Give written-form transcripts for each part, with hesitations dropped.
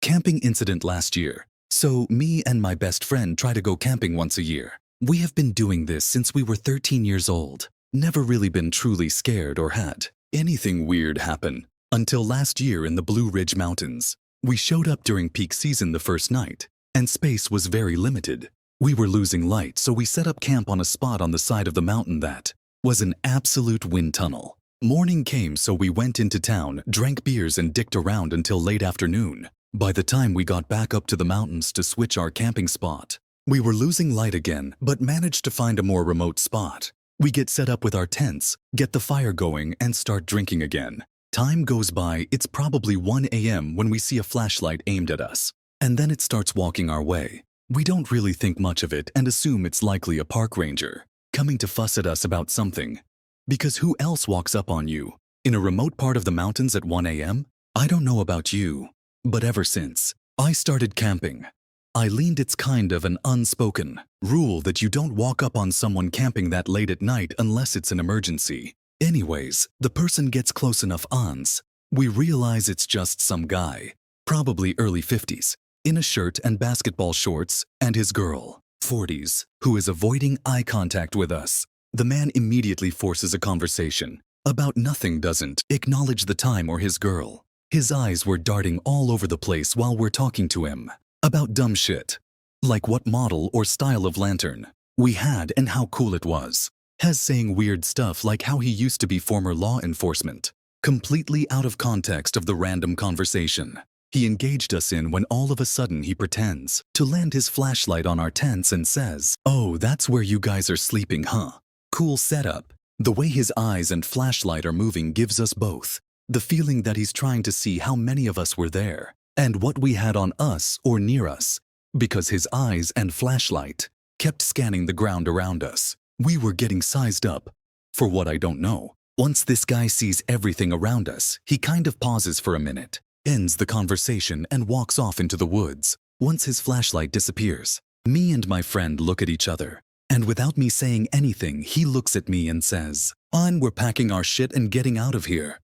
camping incident last year. So me and my best friend try to go camping once a year. We have been doing this since we were 13 years old. Never really been truly scared or had anything weird happen until last year in the Blue Ridge Mountains. We showed up during peak season the first night, and space was very limited. We were losing light, so we set up camp on a spot on the side of the mountain that was an absolute wind tunnel. Morning came, so we went into town, drank beers and dicked around until late afternoon. By the time we got back up to the mountains to switch our camping spot, we were losing light again, but managed to find a more remote spot. We get set up with our tents, get the fire going, and start drinking again. Time goes by, it's probably 1 a.m. when we see a flashlight aimed at us. And then it starts walking our way. We don't really think much of it and assume it's likely a park ranger coming to fuss at us about something. Because who else walks up on you in a remote part of the mountains at 1 a.m.? I don't know about you, but ever since I started camping, I learned it's kind of an unspoken rule that you don't walk up on someone camping that late at night unless it's an emergency. Anyways, the person gets close enough ons. We realize it's just some guy, probably early 50s, in a shirt and basketball shorts, and his girl, 40s, who is avoiding eye contact with us. The man immediately forces a conversation about nothing, doesn't acknowledge the time or his girl. His eyes were darting all over the place while we're talking to him about dumb shit, like what model or style of lantern we had and how cool it was. Has saying weird stuff like how he used to be former law enforcement, completely out of context of the random conversation he engaged us in, when all of a sudden he pretends to land his flashlight on our tents and says, "Oh, that's where you guys are sleeping, huh? Cool setup." The way his eyes and flashlight are moving gives us both the feeling that he's trying to see how many of us were there and what we had on us or near us, because his eyes and flashlight kept scanning the ground around us. We were getting sized up for what I don't know. Once this guy sees everything around us, he kind of pauses for a minute, ends the conversation, and walks off into the woods. Once his flashlight disappears, me and my friend look at each other, and without me saying anything, he looks at me and says, we're packing our shit and getting out of here."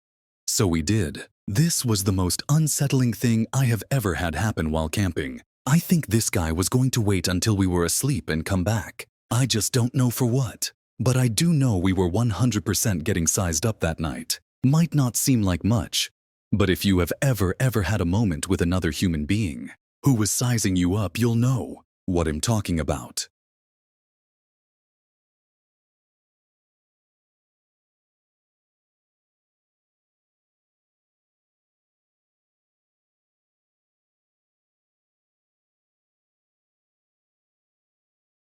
So we did. This was the most unsettling thing I have ever had happen while camping. I think this guy was going to wait until we were asleep and come back. I just don't know for what. But I do know we were 100% getting sized up that night. Might not seem like much, but if you have ever had a moment with another human being who was sizing you up, you'll know what I'm talking about.